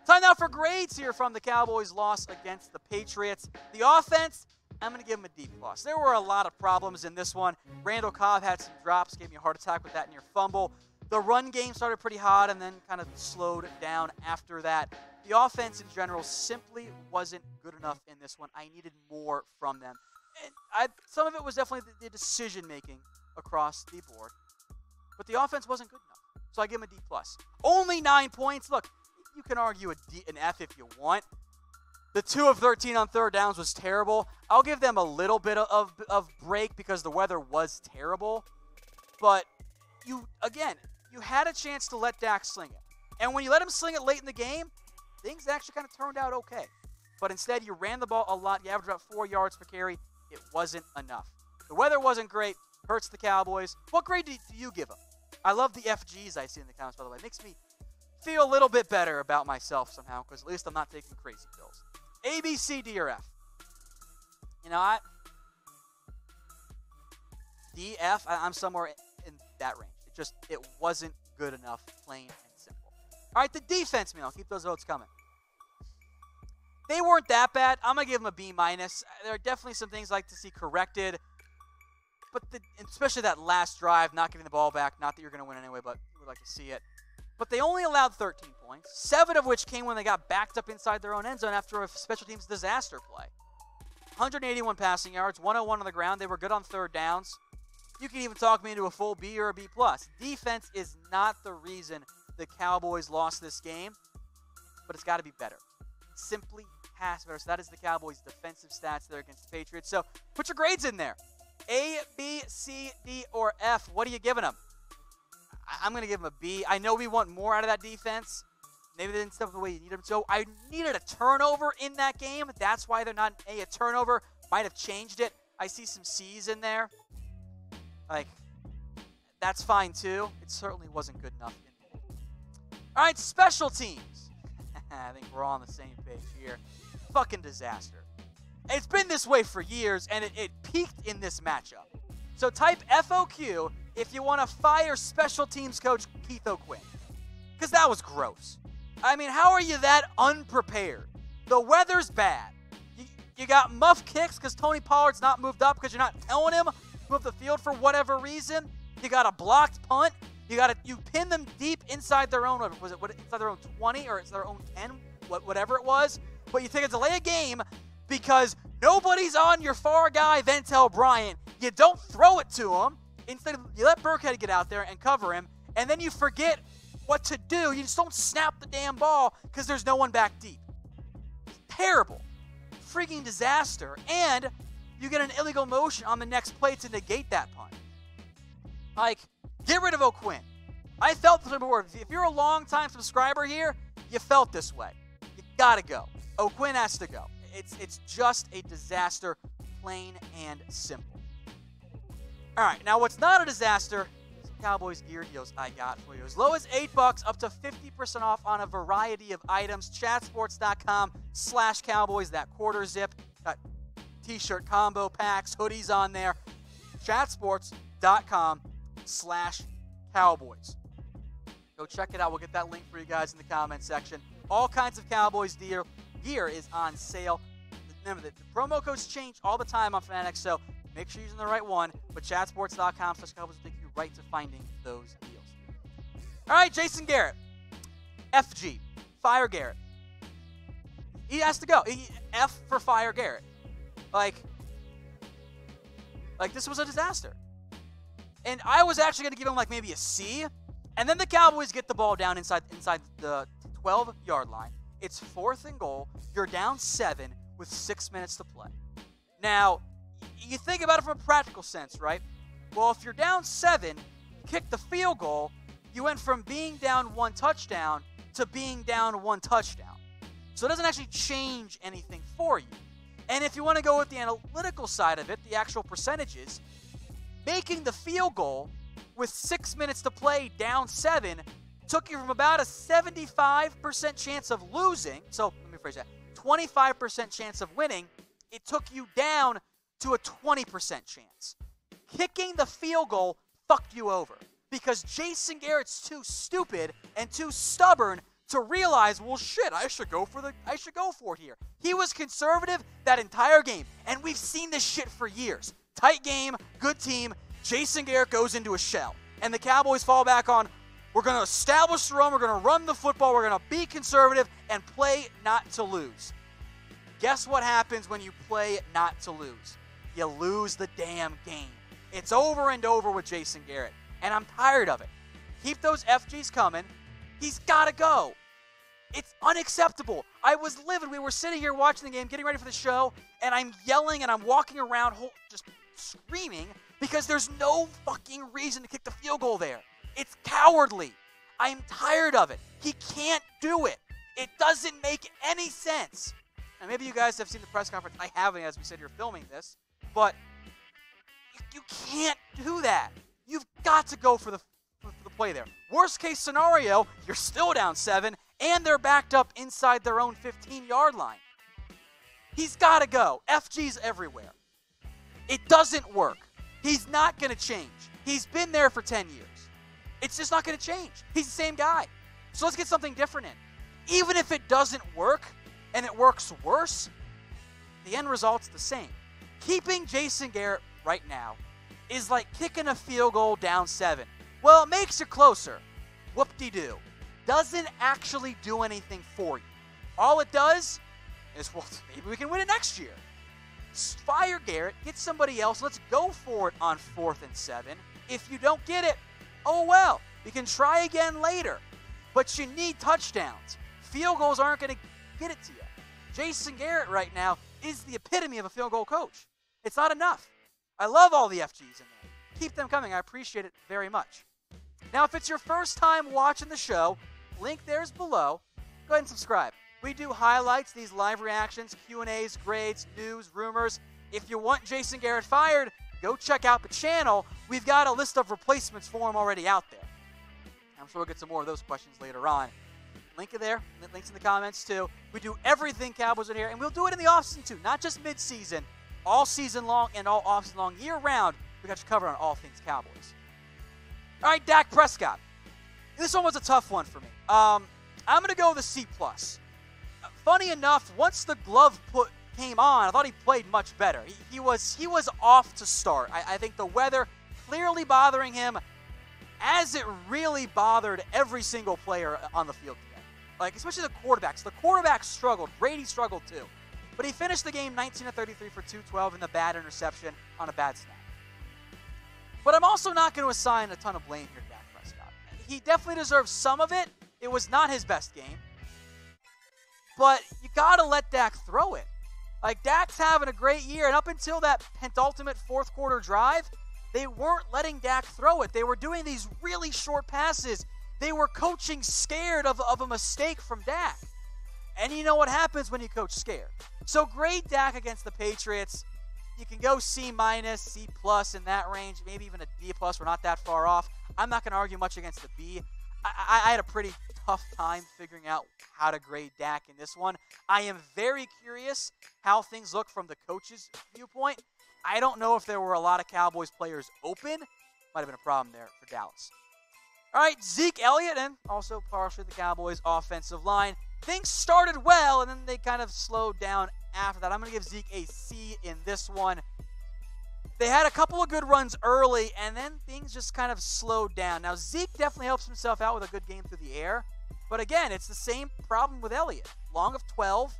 Time now for grades here from the Cowboys' loss against the Patriots. The offense, I'm going to give them a D+. There were a lot of problems in this one. Randall Cobb had some drops, gave me a heart attack with that near fumble. The run game started pretty hot and then kind of slowed down after that. The offense in general simply wasn't good enough in this one. I needed more from them. And some of it was definitely the decision-making across the board. But the offense wasn't good enough. So I give them a D+. Only 9 points. Look, you can argue an F if you want. The 2 of 13 on third downs was terrible. I'll give them a little bit of break because the weather was terrible. But you had a chance to let Dak sling it. And when you let him sling it late in the game, things actually kind of turned out okay. But instead, you ran the ball a lot. You averaged about 4 yards per carry. It wasn't enough. The weather wasn't great. Hurts the Cowboys. What grade do you give them? I love the FGs I see in the comments, by the way. It makes me feel a little bit better about myself somehow because at least I'm not taking crazy pills. A, B, C, D, or F? You know, D, F, I'm somewhere in that range. It wasn't good enough, plain and simple. All right, the defense, man, I'll keep those votes coming. They weren't that bad. I'm going to give them a B-. There are definitely some things I'd like to see corrected. But especially that last drive, not giving the ball back. Not that you're going to win anyway, but you would like to see it. But they only allowed 13 points, 7 of which came when they got backed up inside their own end zone after a special teams disaster play. 181 passing yards, 101 on the ground. They were good on third downs. You can even talk me into a full B or a B+. Defense is not the reason the Cowboys lost this game, but it's got to be better. Simply has to be better. So that is the Cowboys' defensive stats there against the Patriots. So put your grades in there. A, B, C, D, or F. What are you giving them? I'm going to give them a B. I know we want more out of that defense. Maybe they didn't step the way you need them to. I needed a turnover in that game. That's why they're not A. A turnover might have changed it. I see some C's in there. Like, that's fine too. It certainly wasn't good enough. All right, special teams. I think we're all on the same page here. Fucking disaster. It's been this way for years, and it peaked in this matchup. So type FOQ if you want to fire special teams coach Keith O'Quinn. Because that was gross. I mean, how are you that unprepared? The weather's bad. You got muff kicks because Tony Pollard's not moved up because you're not telling him to move the field for whatever reason. You got a blocked punt. You pin them deep inside their own, inside their own 20 or it's their own 10, whatever it was. But you take a delay a game because nobody's on your far guy, Ventel Bryant. You don't throw it to him. Instead, you let Burkhead get out there and cover him, and then you forget what to do. You just don't snap the damn ball because there's no one back deep. Terrible. Freaking disaster. And you get an illegal motion on the next play to negate that punt. Like, get rid of O'Quinn. I felt this way before. If you're a long-time subscriber here, you felt this way. You got to go. O'Quinn has to go. It's just a disaster, plain and simple. All right, now what's not a disaster is Cowboys gear deals I got for you. As low as $8, up to 50% off on a variety of items. Chatsports.com/Cowboys, that quarter zip. Got t-shirt combo packs, hoodies on there. Chatsports.com/Cowboys. Go check it out. We'll get that link for you guys in the comment section. All kinds of Cowboys gear is on sale. Remember, the promo codes change all the time on Fanatics, so make sure you're using the right one. But chatsports.com/Cowboys will take you right to finding those deals. All right, Jason Garrett. FG. Fire Garrett. He has to go. F for fire Garrett. Like this was a disaster. And I was actually going to give him like maybe a C. And then the Cowboys get the ball down inside the 12-yard line. It's 4th and goal. You're down 7 with 6 minutes to play. Now, you think about it from a practical sense, right? Well, if you're down 7, kick the field goal, you went from being down 1 touchdown to being down 1 touchdown. So it doesn't actually change anything for you. And if you want to go with the analytical side of it, the actual percentages, making the field goal with 6 minutes to play down 7 took you from about a 75% chance of losing, so let me phrase that, 25% chance of winning, it took you down to a 20% chance. Kicking the field goal fucked you over because Jason Garrett's too stupid and too stubborn to realize, well, shit, I should go for it here. He was conservative that entire game, and we've seen this shit for years. Tight game, good team. Jason Garrett goes into a shell, and the Cowboys fall back on, we're going to establish the run, we're going to run the football, we're going to be conservative and play not to lose. Guess what happens when you play not to lose? You lose the damn game. It's over and over with Jason Garrett, and I'm tired of it. Keep those FGs coming. He's got to go. It's unacceptable. I was livid. We were sitting here watching the game, getting ready for the show, and I'm yelling and I'm walking around just screaming because there's no fucking reason to kick the field goal there. It's cowardly. I'm tired of it. He can't do it. It doesn't make any sense. Now, maybe you guys have seen the press conference. I haven't as we sit here filming this, but you can't do that. You've got to go for the play there. Worst case scenario, you're still down 7, and they're backed up inside their own 15-yard line. He's got to go. FG's everywhere. It doesn't work. He's not going to change. He's been there for 10 years. It's just not going to change. He's the same guy. So let's get something different in. Even if it doesn't work, and it works worse, the end result's the same. Keeping Jason Garrett right now is like kicking a field goal down 7. Well, it makes you closer. Whoop-de-doo. Doesn't actually do anything for you. All it does is, well, maybe we can win it next year. Fire Garrett, get somebody else. Let's go for it on 4th and 7. If you don't get it, oh well. You can try again later. But you need touchdowns. Field goals aren't going to get it to you. Jason Garrett right now is the epitome of a field goal coach. It's not enough. I love all the FGs in there. Keep them coming. I appreciate it very much. Now, if it's your first time watching the show, link there is below. Go ahead and subscribe. We do highlights, these live reactions, Q&As, grades, news, rumors. If you want Jason Garrett fired, go check out the channel. We've got a list of replacements for him already out there. I'm sure we'll get some more of those questions later on. Link it there. Links in the comments, too. We do everything Cowboys in here, and we'll do it in the offseason, too. Not just mid-season, all season long and all offseason long, year-round. We got you covered on all things Cowboys. All right, Dak Prescott. This one was a tough one for me. I'm going to go with a C+. Funny enough, once the glove came on, I thought he played much better. He was off to start. I think the weather clearly bothering him, as it really bothered every single player on the field today. Like, especially the quarterbacks. The quarterbacks struggled. Brady struggled too. But he finished the game 19 of 33 for 212 and the bad interception on a bad snap. But I'm also not going to assign a ton of blame here to Dak Prescott. He definitely deserves some of it. It was not his best game. But you got to let Dak throw it. Like, Dak's having a great year, and up until that penultimate fourth quarter drive, they weren't letting Dak throw it. They were doing these really short passes. They were coaching scared of a mistake from Dak. And you know what happens when you coach scared. So grade Dak against the Patriots. You can go C-, C+ in that range, maybe even a D+. We're not that far off. I'm not going to argue much against the B. I had a pretty tough time figuring out how to grade Dak in this one. I am very curious how things look from the coach's viewpoint. I don't know if there were a lot of Cowboys players open. Might have been a problem there for Dallas. All right, Zeke Elliott, and also partially the Cowboys' offensive line. Things started well, and then they kind of slowed down after that. I'm going to give Zeke a C in this one. They had a couple of good runs early, and then things just kind of slowed down. Now, Zeke definitely helps himself out with a good game through the air. But again, it's the same problem with Elliott. Long of 12,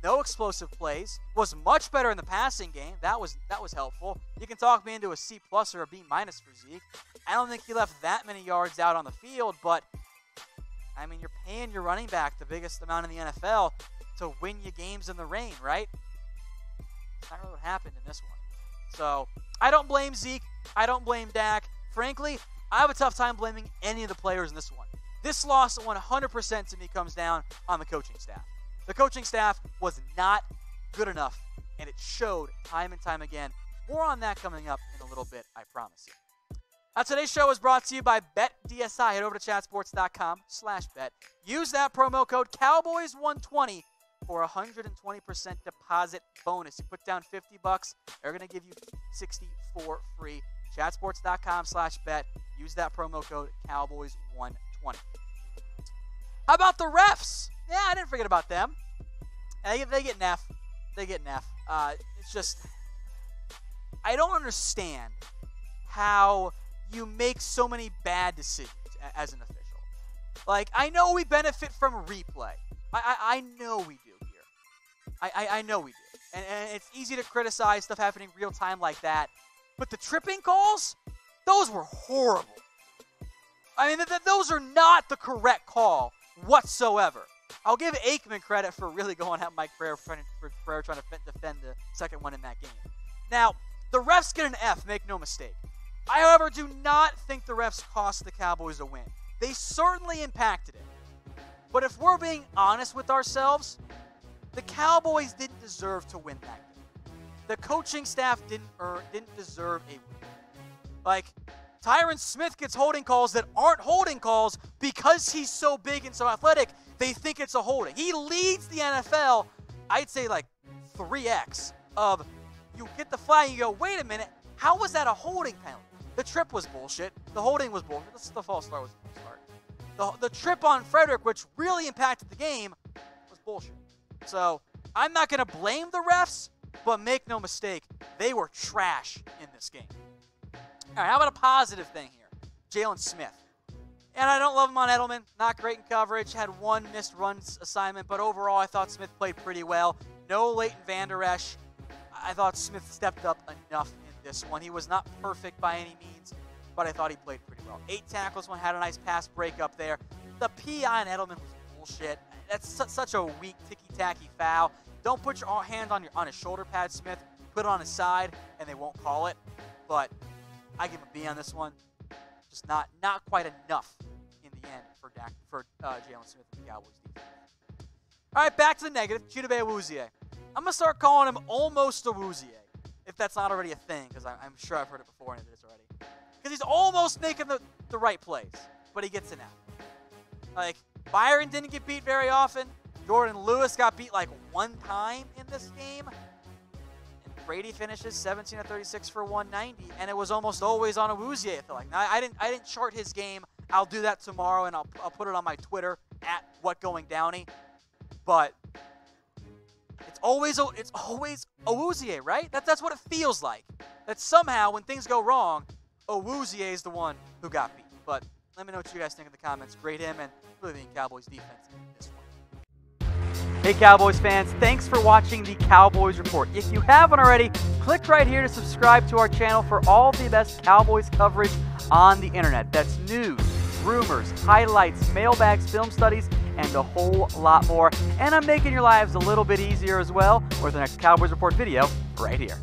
no explosive plays, was much better in the passing game. That was helpful. You can talk me into a C+ or a B- for Zeke. I don't think he left that many yards out on the field, but I mean, you're paying your running back the biggest amount in the NFL to win you games in the rain, right? That's not really what happened in this one. So, I don't blame Zeke. I don't blame Dak. Frankly, I have a tough time blaming any of the players in this one. This loss 100% to me comes down on the coaching staff. The coaching staff was not good enough, and it showed time and time again. More on that coming up in a little bit, I promise you. Now, today's show is brought to you by BetDSI. Head over to chatsports.com/bet. Use that promo code Cowboys120 for a 120% deposit bonus. You put down $50, they're going to give you $60 for free. Chatsports.com/bet. Use that promo code Cowboys120. How about the refs? Yeah, I didn't forget about them. They get an F. They get an F. It's just, I don't understand how you make so many bad decisions as an official. Like, I know we benefit from replay. I know we do here. I know we do. And it's easy to criticize stuff happening real time like that. But the tripping calls, those were horrible. I mean, those are not the correct call whatsoever. I'll give Aikman credit for really going at Mike Pereira trying to defend the second one in that game. Now, the refs get an F, make no mistake. I, however, do not think the refs cost the Cowboys a win. They certainly impacted it. But if we're being honest with ourselves, the Cowboys didn't deserve to win that game. The coaching staff didn't deserve a win. Like, Tyron Smith gets holding calls that aren't holding calls because he's so big and so athletic, they think it's a holding. He leads the NFL, I'd say like 3x of you get the flag and you go, wait a minute, how was that a holding penalty? The trip was bullshit. The holding was bullshit. The false start was a false start. The trip on Frederick, which really impacted the game, was bullshit. So I'm not going to blame the refs, but make no mistake, they were trash in this game. All right, how about a positive thing here? Jalen Smith. And I don't love him on Edelman. Not great in coverage. Had one missed runs assignment, but overall I thought Smith played pretty well. No Leighton Vander Esch. I thought Smith stepped up enough in this one. He was not perfect by any means, but I thought he played pretty well. 8 tackles, had a nice pass breakup there. The PI on Edelman was bullshit. That's such a weak, ticky-tacky foul. Don't put your hand on his shoulder pad, Smith. Put it on his side, and they won't call it. But I give him a B on this one. Just not quite enough in the end for Jalen Smith and the Cowboys defense. All right, back to the negative. Chidobe Awuzie. I'm going to start calling him almost Awuzie, if that's not already a thing, because I'm sure I've heard it before and it is already. Because he's almost making the right plays, but he gets it out. Like, Byron didn't get beat very often. Jordan Lewis got beat like one time in this game. And Brady finishes 17 of 36 for 190, and it was almost always on Awuzie, I feel like. Now, I didn't chart his game. I'll do that tomorrow, and I'll put it on my Twitter, @WhatGoingDowney. But it's always Awuzie, right? That's what it feels like. That somehow, when things go wrong, Awuzie is the one who got beat. But let me know what you guys think in the comments. Grade him and really the Cowboys defense in this one. Hey Cowboys fans, thanks for watching the Cowboys Report. If you haven't already, click right here to subscribe to our channel for all the best Cowboys coverage on the internet. That's news, rumors, highlights, mailbags, film studies, and a whole lot more. And I'm making your lives a little bit easier as well with the next Cowboys Report video right here.